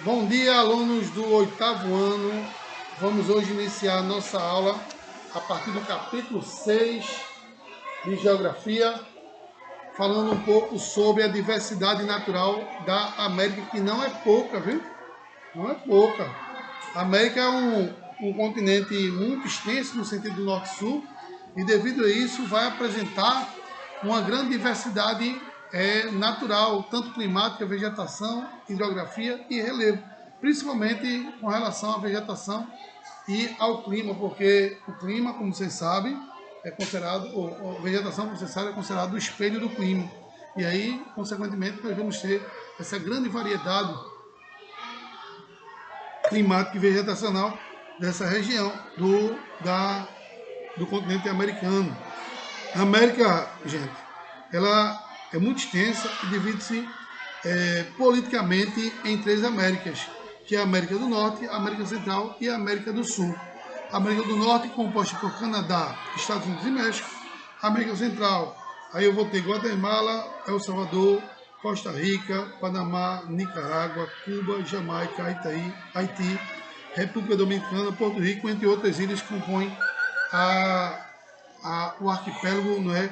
Bom dia, alunos do 8º ano. Vamos hoje iniciar nossa aula a partir do capítulo 6 de Geografia, falando um pouco sobre a diversidade natural da América, que não é pouca, viu? Não é pouca. A América é um continente muito extenso no sentido do norte-sul e, devido a isso, vai apresentar uma grande diversidade natural, tanto climática, vegetação, hidrografia e relevo, principalmente com relação à vegetação e ao clima, porque o clima, como vocês sabem, é considerado, a vegetação, como vocês sabem, é considerado o espelho do clima. E aí, consequentemente, nós vamos ter essa grande variedade climática e vegetacional dessa região do continente americano. A América, gente, ela é muito extensa e divide-se politicamente em 3 Américas, que é a América do Norte, a América Central e a América do Sul. A América do Norte, composta por Canadá, Estados Unidos e México. A América Central, aí eu vou ter Guatemala, El Salvador, Costa Rica, Panamá, Nicarágua, Cuba, Jamaica, Haiti, República Dominicana, Porto Rico, entre outras ilhas que compõem o arquipélago, não é,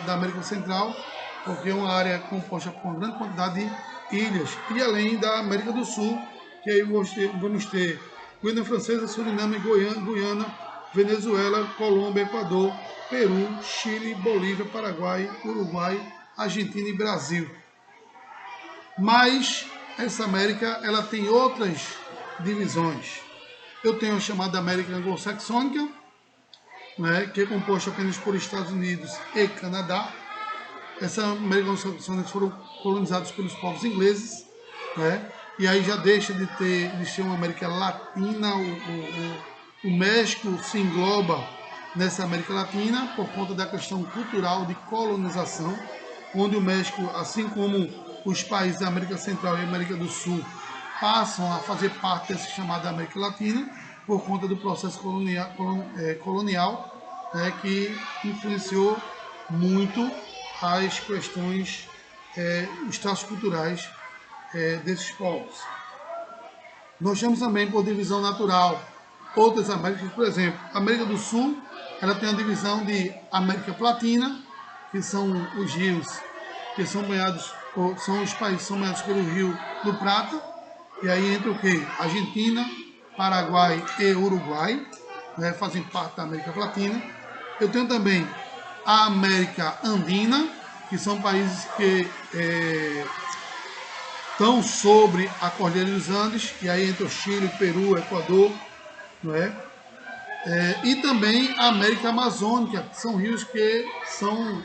da América Central, porque é uma área composta por uma grande quantidade de ilhas. E além da América do Sul, que aí vamos ter Guiana Francesa, Suriname, Guiana, Venezuela, Colômbia, Equador, Peru, Chile, Bolívia, Paraguai, Uruguai, Argentina e Brasil. Mas essa América ela tem outras divisões. Eu tenho a chamada América Anglo-Saxônica, né, que é composta apenas por Estados Unidos e Canadá. Essa América Anglo-Saxônica foram colonizados pelos povos ingleses, né, e aí já deixa de ser uma América Latina. O México se engloba nessa América Latina por conta da questão cultural de colonização, onde o México, assim como os países da América Central e América do Sul, passam a fazer parte dessa chamada América Latina por conta do processo colonial, né, que influenciou muito as questões, os traços culturais desses povos. Nós temos também, por divisão natural, outras Américas. Por exemplo, a América do Sul, ela tem a divisão de América Platina, que são os rios que são banhados, são os países que são banhados pelo Rio do Prata, e aí entra o quê? Argentina, Paraguai e Uruguai, né, fazem parte da América Latina. Eu tenho também a América Andina, que são países que estão sobre a Cordilheira dos Andes, e aí entra o Chile, o Peru, o Equador, não é? E também a América Amazônica, que são rios que são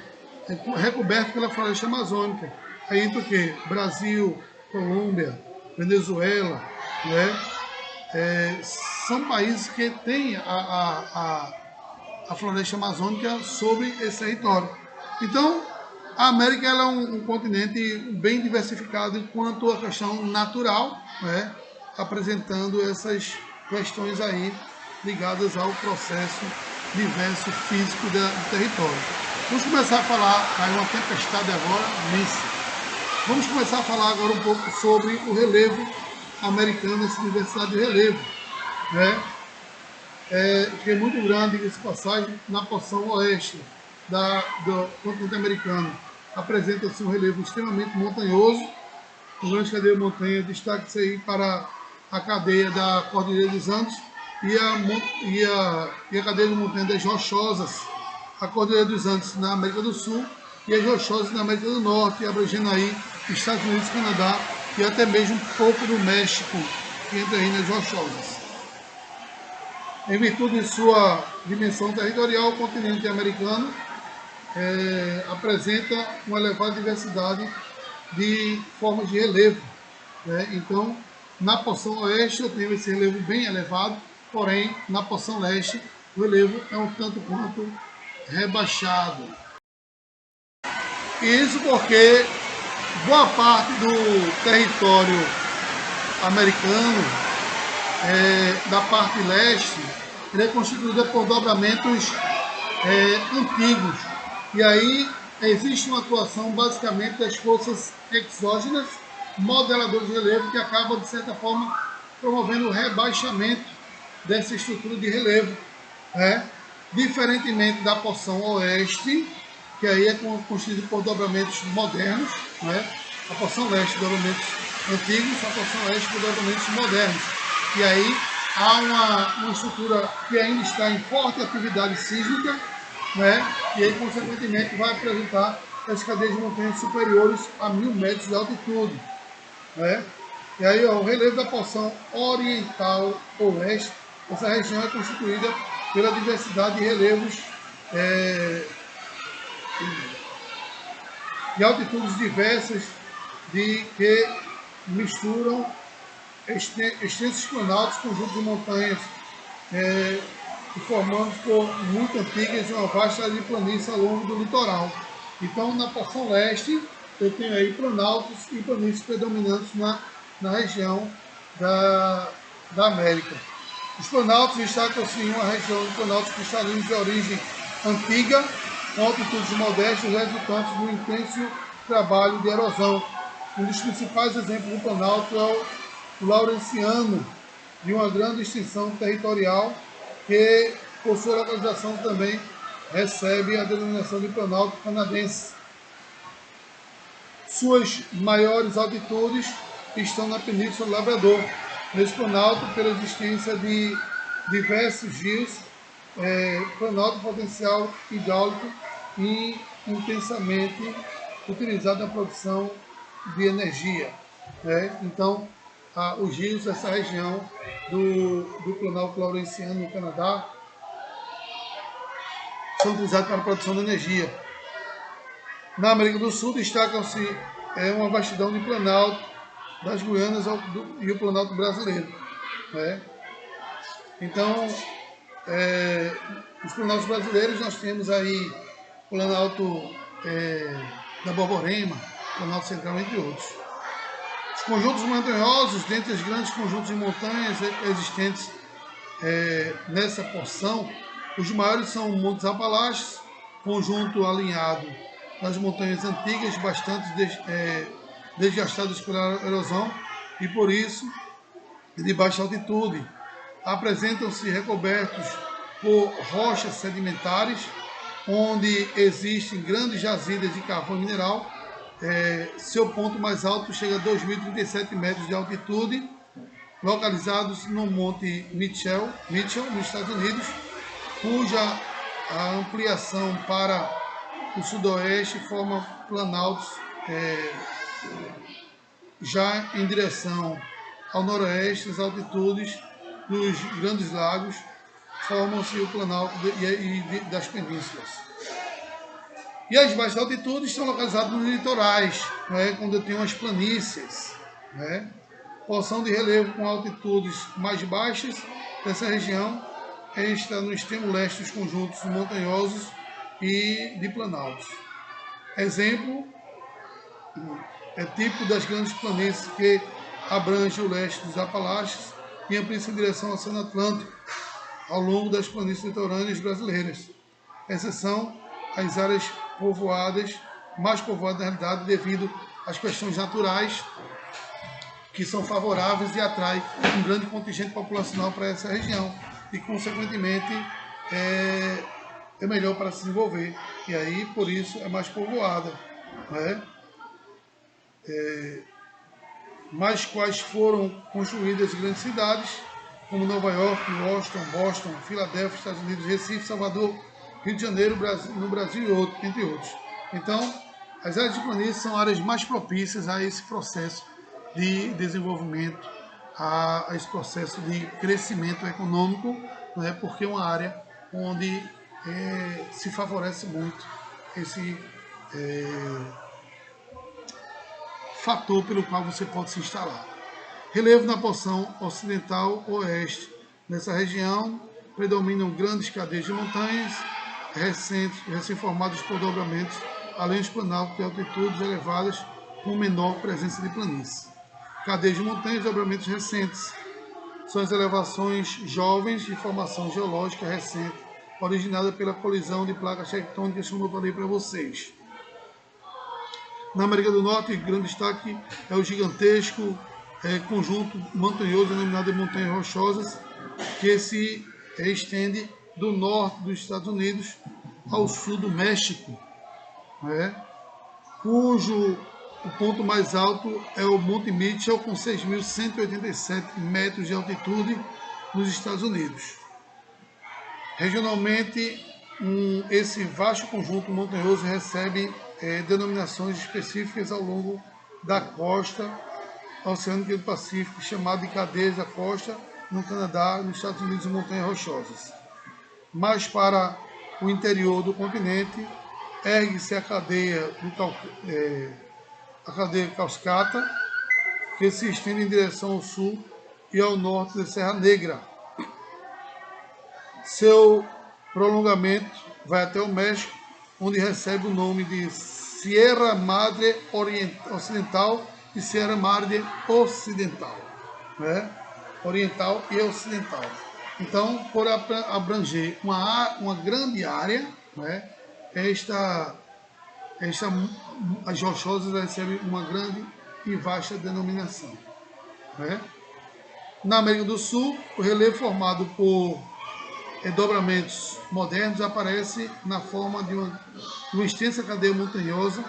recobertos pela floresta amazônica. Aí entra o quê? Brasil, Colômbia, Venezuela, né? São países que têm a floresta amazônica sobre esse território. Então, a América ela é um continente bem diversificado enquanto a questão natural, né? Apresentando essas questões aí ligadas ao processo diverso físico do território. Vamos começar a falar, caiu uma tempestade agora, imensa. Vamos começar a falar agora um pouco sobre o relevo americano, essa diversidade de relevo, né? Que é muito grande, essa passagem, na porção oeste do continente americano. Apresenta-se um relevo extremamente montanhoso, com grande cadeia de montanha, destaque-se aí para a cadeia da Cordilheira dos Andes e a cadeia de montanhas rochosas, a Cordilheira dos Andes na América do Sul e as rochosas na América do Norte, abrangendo aí Estados Unidos, Canadá e até mesmo um pouco do México, que entra aí nas rochosas. Em virtude de sua dimensão territorial, o continente americano apresenta uma elevada diversidade de formas de relevo, né? Então, na porção oeste eu tenho esse relevo bem elevado, porém, na porção leste, o relevo é um tanto quanto rebaixado. Isso porque boa parte do território americano, da parte leste, ele é constituída por dobramentos antigos. E aí existe uma atuação basicamente das forças exógenas modeladores de relevo que acabam, de certa forma, promovendo o rebaixamento dessa estrutura de relevo, né? Diferentemente da porção oeste, que aí é constituída por dobramentos modernos, né? A porção leste, dobramentos antigos, a porção oeste, por dobramentos modernos. E aí há uma estrutura que ainda está em forte atividade sísmica, né? E aí, consequentemente, vai apresentar as cadeias de montanhas superiores a 1000 metros de altitude, né? E aí, ó, o relevo da porção oriental oeste, essa região é constituída pela diversidade de relevos de altitudes diversas que misturam extensos planaltos, conjuntos de montanhas formados por muito antigas e uma vasta área de planície ao longo do litoral. Então, na porção leste, eu tenho aí planaltos e planícies predominantes na região da América. Os planaltos destacam-se em uma região de planaltos cristalinos de origem antiga, com altitudes modestas, resultantes do intenso trabalho de erosão. Um dos principais exemplos do planalto é o Laurentiano, de uma grande extensão territorial, que, por sua localização, também recebe a denominação de planalto canadense. Suas maiores altitudes estão na Península do Labrador. Nesse planalto, pela existência de diversos rios, planalto potencial hidráulico e intensamente utilizado na produção de energia, né? Então, os rios dessa região do Planalto Laurentiano, no Canadá, são utilizados para a produção de energia. Na América do Sul, destacam-se uma vastidão de planalto das Guianas e o planalto brasileiro, né? Então, os planaltos brasileiros, nós temos aí o planalto da Borborema, planalto central, entre outros. Os conjuntos montanhosos, dentre os grandes conjuntos de montanhas existentes nessa porção, os maiores são os Montes Apalaches, conjunto alinhado nas montanhas antigas, bastante desgastadas pela erosão e, por isso, de baixa altitude. Apresentam-se recobertos por rochas sedimentares, onde existem grandes jazidas de carvão mineral. Seu ponto mais alto chega a 2.037 metros de altitude, localizados no Monte Mitchell, nos Estados Unidos, cuja a ampliação para o sudoeste forma planaltos já em direção ao noroeste. As altitudes dos grandes lagos formam-se o planalto das penínsulas. E as baixas altitudes estão localizadas nos litorais, né, quando eu tenho as planícies, né? Porção de relevo com altitudes mais baixas dessa região está no extremo leste dos conjuntos montanhosos e de planaltos. Exemplo típico das grandes planícies que abrange o leste dos Apalaches e amplia-se em direção ao Oceano Atlântico ao longo das planícies litorâneas brasileiras. Exceção às áreas povoadas, mais povoadas na realidade, devido às questões naturais que são favoráveis e atraem um grande contingente populacional para essa região e, consequentemente, é melhor para se desenvolver. E aí, por isso, é mais povoada, né? Mas quais foram construídas grandes cidades, como Nova York, Washington, Boston, Filadélfia, Estados Unidos, Recife, Salvador, Rio de Janeiro, no Brasil e entre outros. Então, as áreas de planície são áreas mais propícias a esse processo de desenvolvimento, a esse processo de crescimento econômico, né? Porque é uma área onde se favorece muito esse fator pelo qual você pode se instalar. Relevo na porção ocidental oeste. Nessa região predominam grandes cadeias de montanhas recém-formadas por dobramentos, além dos planaltos de altitudes elevadas com menor presença de planície. Cadeias de montanhas de dobramentos recentes. São as elevações jovens de formação geológica recente, originada pela colisão de placas tectônicas, como eu falei para vocês. Na América do Norte, grande destaque é o gigantesco conjunto montanhoso denominado de Montanhas Rochosas, que se estende do norte dos Estados Unidos ao sul do México, né? Cujo o ponto mais alto é o Monte Mitchell, com 6.187 metros de altitude nos Estados Unidos. Regionalmente, esse vasto conjunto montanhoso recebe denominações específicas ao longo da costa oceânica do Pacífico, chamado de cadeias da costa, no Canadá, nos Estados Unidos e Montanhas Rochosas. Mais para o interior do continente, ergue-se a cadeia Cascata, que se estende em direção ao sul e ao norte da Serra Negra. Seu prolongamento vai até o México, onde recebe o nome de Sierra Madre Ocidental e Sierra Madre Ocidental, né? Oriental e Ocidental. Então, por abranger uma grande área, né? As rochosas recebem uma grande e vasta denominação, né? Na América do Sul, o relevo formado por dobramentos modernos aparece na forma de uma extensa cadeia montanhosa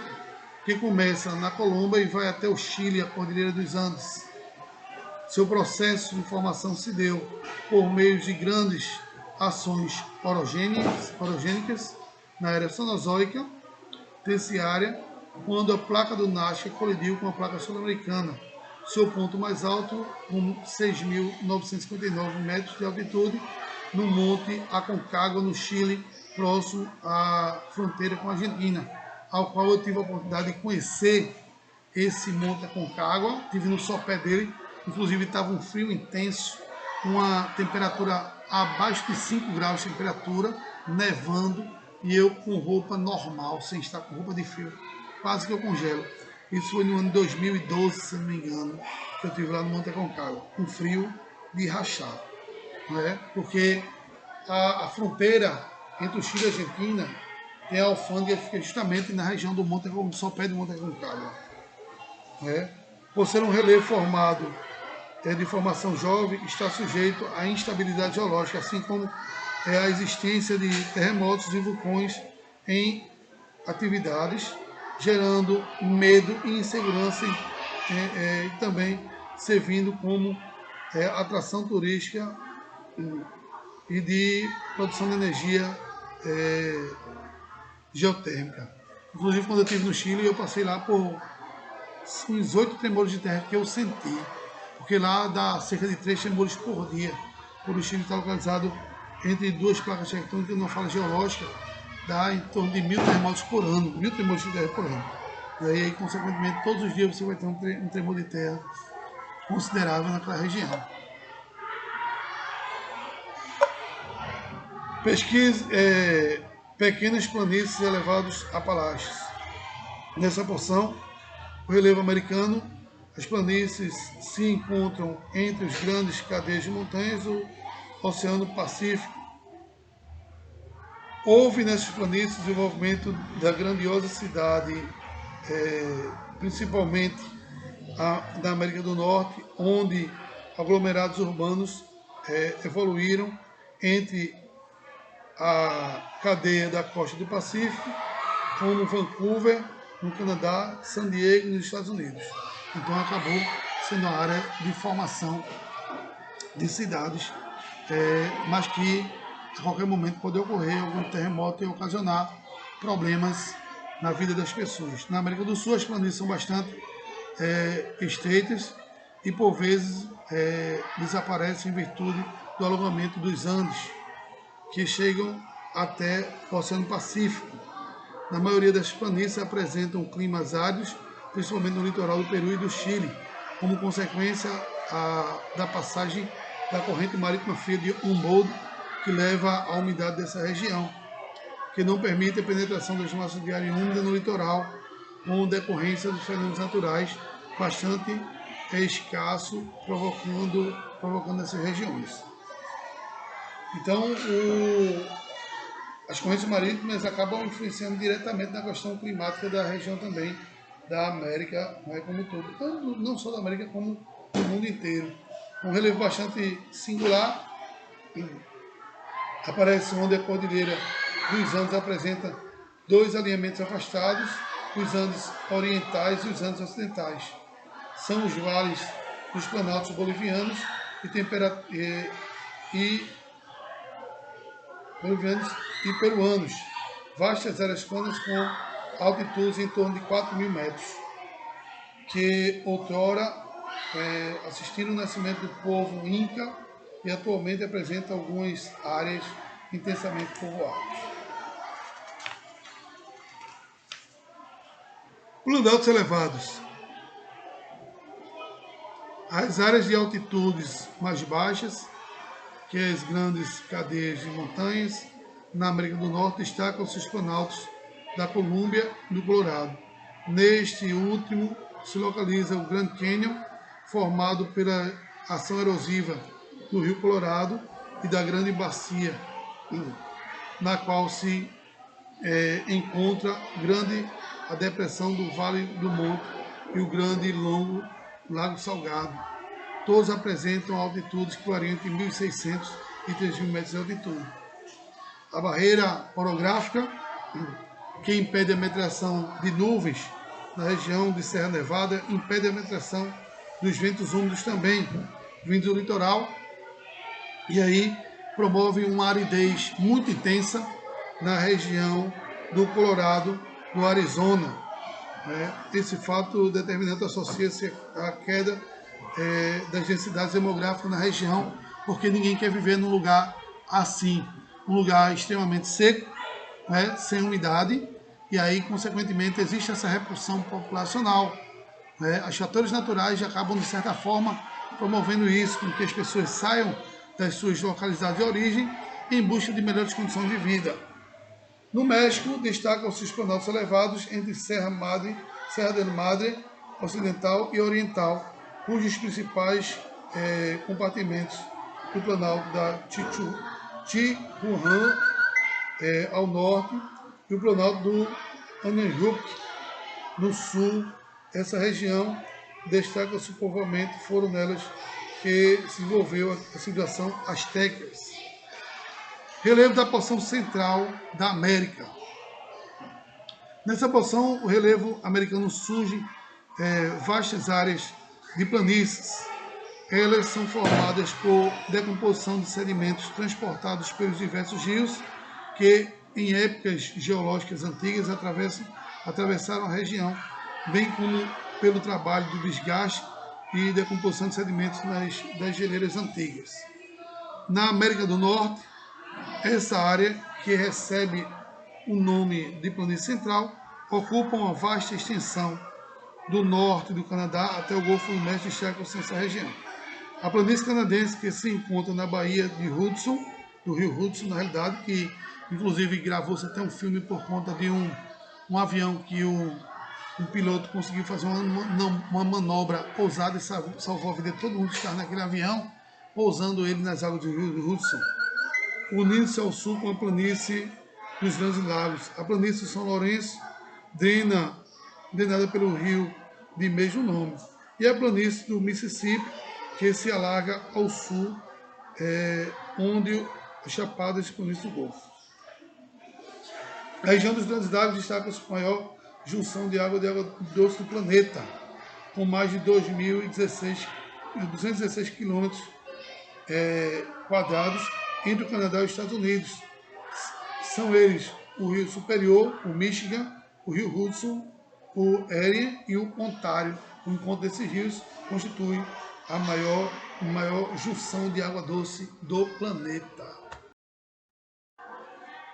que começa na Colômbia e vai até o Chile, a Cordilheira dos Andes. Seu processo de formação se deu por meio de grandes ações orogênicas na era Cenozoica terciária, quando a placa do Nazca colidiu com a placa sul-americana. Seu ponto mais alto, com 6.959 metros de altitude, no Monte Aconcagua, no Chile, próximo à fronteira com a Argentina, ao qual eu tive a oportunidade de conhecer esse Monte Aconcagua, estive no sopé dele, inclusive estava um frio intenso, uma temperatura abaixo de 5 graus de temperatura, nevando, e eu com roupa normal, sem estar com roupa de frio, quase que eu congelo. Isso foi no ano de 2012, se não me engano, que eu estive lá no Monte Aconcagua, com frio de rachar, né? Porque a fronteira entre o Chile e a Argentina tem a alfândega que fica justamente na região do Monte Aconcagua, só perto do Monte Aconcagua, né? Por ser um relevo formado de formação jovem, está sujeito à instabilidade geológica, assim como a existência de terremotos e vulcões em atividades, gerando medo e insegurança e também servindo como atração turística e de produção de energia geotérmica. Inclusive, quando eu estive no Chile, eu passei lá por uns 8 tremores de terra que eu senti, porque lá dá cerca de 3 tremores por dia, por o Chile estar localizado entre duas placas tectônicas, numa fala geológica, dá em torno de 1.000 terremotos por ano, 1.000 tremores de terra por ano. E aí, consequentemente, todos os dias você vai ter um tremor de terra considerável naquela região. Pequenas planícies elevados a palácios. Nessa porção, o relevo americano, as planícies se encontram entre os grandes cadeias de montanhas do Oceano Pacífico. Houve nessas planícies o desenvolvimento da grandiosa cidade, principalmente da América do Norte, onde aglomerados urbanos evoluíram entre a cadeia da costa do Pacífico, como Vancouver, no Canadá, San Diego, nos Estados Unidos. Então acabou sendo a área de formação de cidades, mas que a qualquer momento pode ocorrer algum terremoto e ocasionar problemas na vida das pessoas. Na América do Sul, as planícies são bastante estreitas e, por vezes, desaparecem em virtude do alongamento dos Andes, que chegam até o Oceano Pacífico. Na maioria das planícies apresentam climas áridos, principalmente no litoral do Peru e do Chile, como consequência da passagem da corrente marítima fria de Humboldt, que leva à umidade dessa região, que não permite a penetração das massas de ar úmida no litoral, com decorrência dos fenômenos naturais bastante escasso, provocando essas regiões. Então, as correntes marítimas acabam influenciando diretamente na questão climática da região também, da América, né, como um todo. Então, não só da América, como do mundo inteiro. Um relevo bastante singular. Aparece onde a Cordilheira dos Andes apresenta dois alinhamentos afastados, os Andes orientais e os Andes ocidentais. São os vales dos planaltos bolivianos bolivianos e peruanos, vastas áreas planas com altitudes em torno de 4.000 metros, que outrora assistiram o nascimento do povo Inca e atualmente apresenta algumas áreas intensamente povoadas. Planaltos elevados. As áreas de altitudes mais baixas, que as grandes cadeias de montanhas na América do Norte, destacam-se os planaltos da Colômbia e do Colorado. Neste último se localiza o Grand Canyon, formado pela ação erosiva do Rio Colorado e da Grande Bacia, na qual se encontra a depressão do Vale do Monte e o grande e longo Lago Salgado. Todos apresentam altitudes que variam entre 1.600 e 3.000 metros de altitude. A barreira orográfica, que impede a metração de nuvens na região de Serra Nevada, impede a metração dos ventos úmidos também, vindo do litoral, e aí promove uma aridez muito intensa na região do Colorado, no Arizona. Esse fato determinante associa-se à queda das densidades demográficas na região, porque ninguém quer viver num lugar assim, um lugar extremamente seco, sem umidade, e aí, consequentemente, existe essa repulsão populacional. As fatores naturais acabam, de certa forma, promovendo isso, com que as pessoas saiam das suas localidades de origem em busca de melhores condições de vida. No México, destacam-se os planaltos elevados entre Serra del Madre Ocidental e Oriental, cujos principais compartimentos do planalto da Tijuana ao norte e o planalto do Anhanguk no sul. Essa região destaca-se o povoamento, foram nelas que se desenvolveu a civilização astecas. Relevo da porção central da América. Nessa porção, o relevo americano surge vastas áreas de planícies. Elas são formadas por decomposição de sedimentos transportados pelos diversos rios que, em épocas geológicas antigas, atravessaram a região, bem como pelo trabalho do desgaste e decomposição de sedimentos das geleiras antigas. Na América do Norte, essa área, que recebe o nome de Planície Central, ocupa uma vasta extensão do norte do Canadá até o Golfo do México, destacam-se nessa região. A planície canadense, que se encontra na Baía de Hudson, do rio Hudson, na realidade, que inclusive gravou-se até um filme por conta de um avião que um piloto conseguiu fazer uma manobra ousada e salvou a vida de todo mundo que estava naquele avião, pousando ele nas águas do rio Hudson, unindo-se ao sul com a planície dos Grandes Lagos. A planície de São Lourenço, drenada pelo rio de mesmo nome, e a planície do Mississippi, que se alarga ao sul, onde as chapadas de planície do Golfo. A região dos Grandes Lagos destaca-se a maior junção de água doce do planeta, com mais de 216 quilômetros quadrados entre o Canadá e os Estados Unidos. São eles o Rio Superior, o Michigan, o Rio Hudson, o Erie e o Ontário. O encontro desses rios constitui a maior junção de água doce do planeta.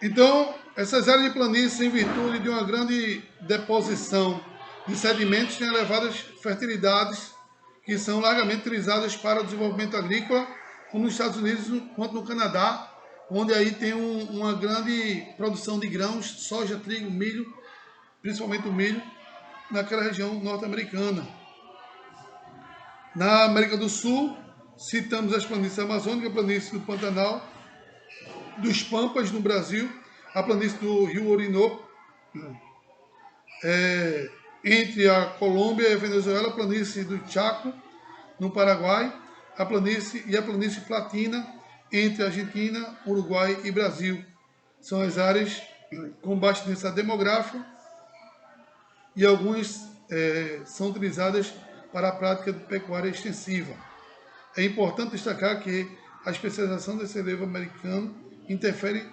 Então, essas áreas de planície, em virtude de uma grande deposição de sedimentos, têm elevadas fertilidades que são largamente utilizadas para o desenvolvimento agrícola, como nos Estados Unidos quanto no Canadá, onde aí tem uma grande produção de grãos, soja, trigo, milho, principalmente o milho, naquela região norte-americana. Na América do Sul, citamos as planícies amazônicas, a planície do Pantanal, dos Pampas no Brasil, a planície do Rio Orinoco, entre a Colômbia e a Venezuela, a planície do Chaco, no Paraguai, a planície Platina, entre Argentina, Uruguai e Brasil. São as áreas com baixa densidade demográfica e algumas são utilizadas para a prática de pecuária extensiva. É importante destacar que a especialização desse relevo americano interfere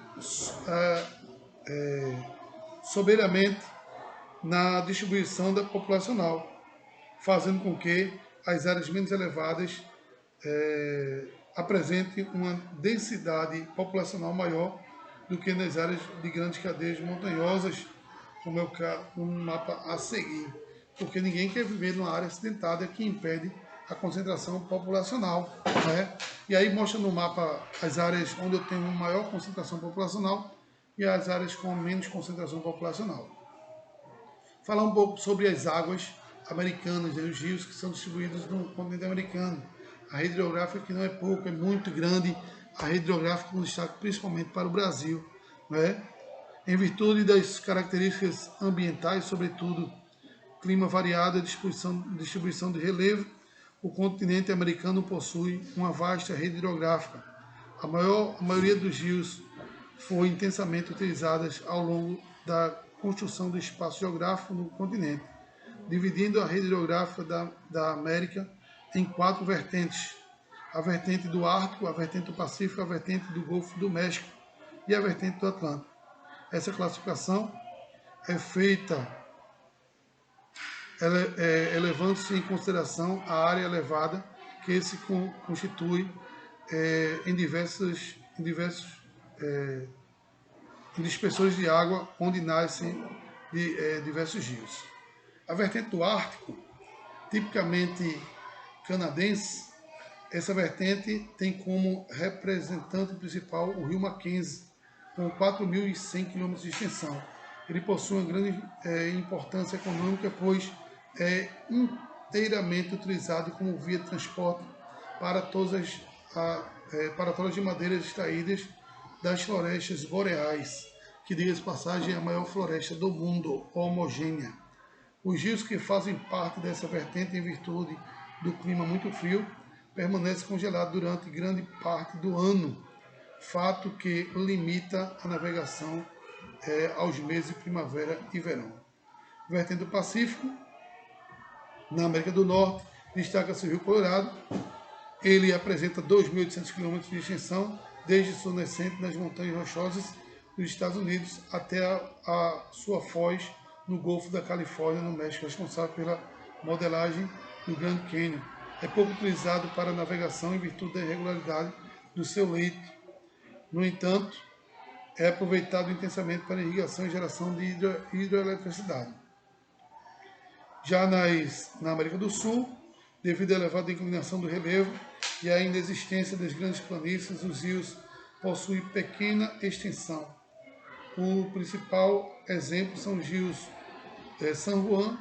soberanamente na distribuição da populacional, fazendo com que as áreas menos elevadas apresentem uma densidade populacional maior do que nas áreas de grandes cadeias montanhosas, como é o caso no mapa a seguir, porque ninguém quer viver numa área acidentada que impede a concentração populacional, né? E aí mostra no mapa as áreas onde eu tenho maior concentração populacional e as áreas com menos concentração populacional. Falar um pouco sobre as águas americanas, né, os rios que são distribuídos no continente americano. A rede hidrográfica que não é pouco, é muito grande, a rede hidrográfica com destaque principalmente para o Brasil, né? Em virtude das características ambientais, sobretudo clima variado e distribuição de relevo, o continente americano possui uma vasta rede hidrográfica. A maioria dos rios foi intensamente utilizadas ao longo da construção do espaço geográfico no continente, dividindo a rede hidrográfica da América em 4 vertentes: a vertente do Ártico, a vertente do Pacífico, a vertente do Golfo do México e a vertente do Atlântico. Essa classificação é feita levando-se em consideração a área elevada que se constitui em dispersores de água onde nascem diversos rios. A vertente do Ártico, tipicamente canadense, essa vertente tem como representante principal o rio Mackenzie, com 4.100 km de extensão. Ele possui uma grande importância econômica, pois é inteiramente utilizado como via de transporte para todas as madeiras extraídas das florestas boreais, que, diga-se de passagem, é a maior floresta do mundo, homogênea. Os rios que fazem parte dessa vertente, em virtude do clima muito frio, permanecem congelados durante grande parte do ano, fato que limita a navegação aos meses de primavera e verão. Vertente do Pacífico, na América do Norte, destaca-se o Rio Colorado. Ele apresenta 2.800 km de extensão, desde sua nascente nas montanhas rochosas dos Estados Unidos até a sua foz no Golfo da Califórnia, no México, responsável pela modelagem do Grand Canyon. É pouco utilizado para navegação em virtude da irregularidade do seu leito. No entanto, é aproveitado intensamente para irrigação e geração de hidroeletricidade. Já na América do Sul, devido à elevada inclinação do relevo e à inexistência das grandes planícies, os rios possuem pequena extensão. O principal exemplo são os rios San Juan,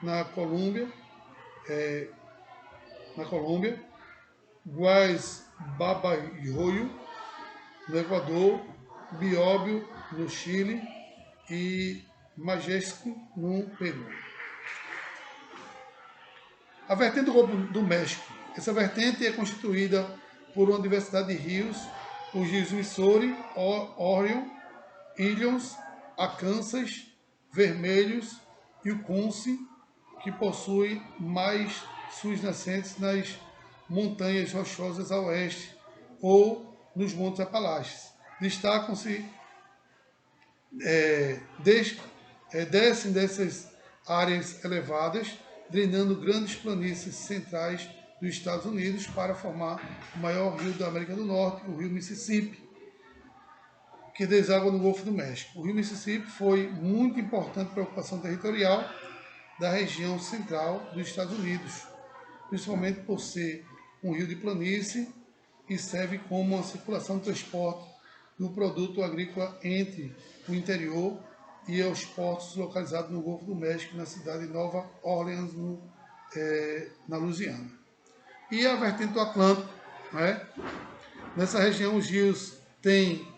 na Colômbia, Guays-Babahoyo, no Equador, Biobío, no Chile e Majesco, no Peru. A vertente do Golfo do México. Essa vertente é constituída por uma diversidade de rios, os rios Missouri, Orion, Illinois, Arkansas, Vermelhos e o Conce, que possui mais suas nascentes nas montanhas rochosas a oeste ou nos Montes Apalaches. Destacam-se, descem dessas áreas elevadas, drenando grandes planícies centrais dos Estados Unidos para formar o maior rio da América do Norte, o rio Mississippi, que deságua no Golfo do México. O rio Mississippi foi muito importante para a ocupação territorial da região central dos Estados Unidos, principalmente por ser um rio de planície e serve como uma circulação de transporte do produto agrícola entre o interior e aos portos localizados no Golfo do México, na cidade de Nova Orleans, na Louisiana. E a vertente do Atlântico, né? Nessa região os rios têm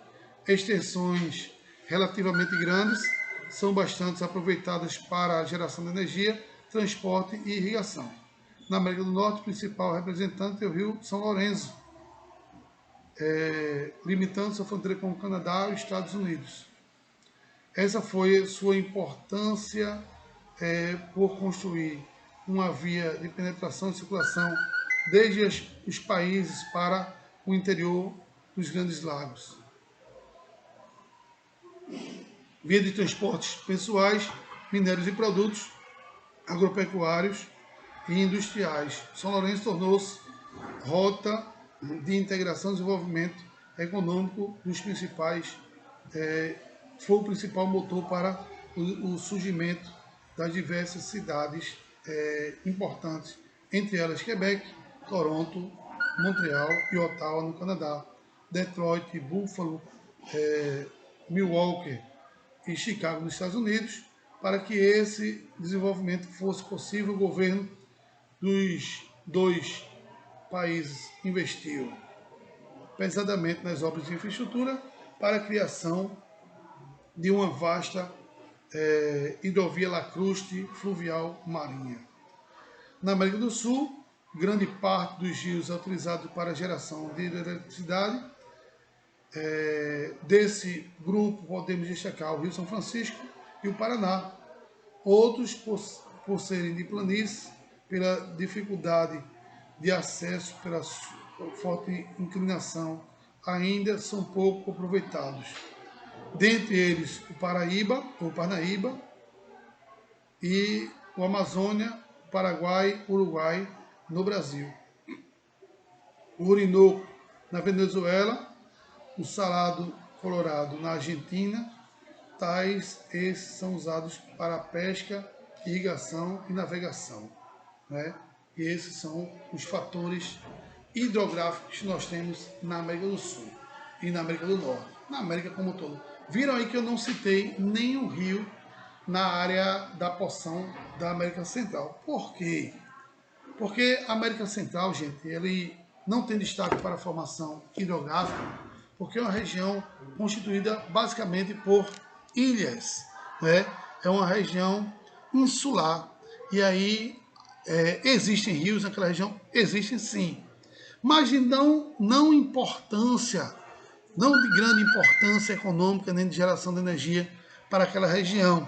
extensões relativamente grandes são bastante aproveitadas para a geração de energia, transporte e irrigação. Na América do Norte, o principal representante é o rio São Lourenço, limitando sua fronteira com o Canadá e os Estados Unidos. Essa foi sua importância por construir uma via de penetração e circulação desde os países para o interior dos Grandes Lagos. Via de transportes pessoais, minérios e produtos, agropecuários e industriais. São Lourenço tornou-se rota de integração e desenvolvimento econômico dos principais, foi o principal motor para o surgimento das diversas cidades importantes, entre elas Quebec, Toronto, Montreal e Ottawa no Canadá, Detroit, Buffalo, Milwaukee e Chicago nos Estados Unidos. Para que esse desenvolvimento fosse possível, o governo dos dois países investiu pesadamente nas obras de infraestrutura para a criação de uma vasta hidrovia lacustre fluvial marinha. Na América do Sul, grande parte dos rios é utilizado para a geração de eletricidade. Desse grupo podemos destacar o Rio São Francisco e o Paraná. Outros, por serem de planície, pela dificuldade de acesso, pela forte inclinação, ainda são pouco aproveitados. Dentre eles, o Parnaíba e o Amazônia, Paraguai, Uruguai, no Brasil. O Orinoco, na Venezuela, o Salado Colorado, na Argentina. Tais esses são usados para pesca, irrigação e navegação, né? E esses são os fatores hidrográficos que nós temos na América do Sul e na América do Norte, na América como um todo. Viram aí que eu não citei nenhum rio na área da porção da América Central. Por quê? Porque a América Central, gente, ele não tem destaque para a formação hidrográfica, porque é uma região constituída basicamente por ilhas, né? É uma região insular. E aí existem rios naquela região? Existem sim. Mas de não importância, não de grande importância econômica nem de geração de energia para aquela região,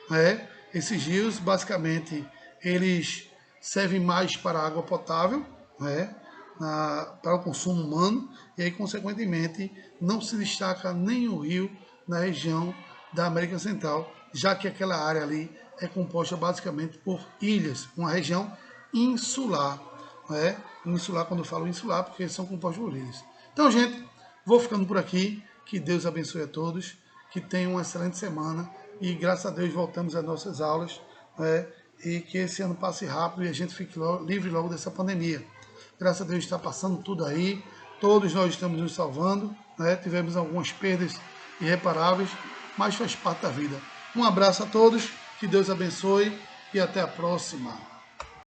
né? Esses rios, basicamente, eles servem mais para a água potável, né? Para o consumo humano, e aí, consequentemente, não se destaca nenhum rio na região da América Central, já que aquela área ali é composta basicamente por ilhas, uma região insular, né? Insular, quando eu falo insular, porque são compostos por ilhas. Então, gente, vou ficando por aqui, que Deus abençoe a todos, que tenham uma excelente semana, e graças a Deus voltamos às nossas aulas, né? E que esse ano passe rápido e a gente fique livre logo dessa pandemia. Graças a Deus está passando tudo aí, todos nós estamos nos salvando, né? Tivemos algumas perdas irreparáveis, mas faz parte da vida. Um abraço a todos, que Deus abençoe e até a próxima.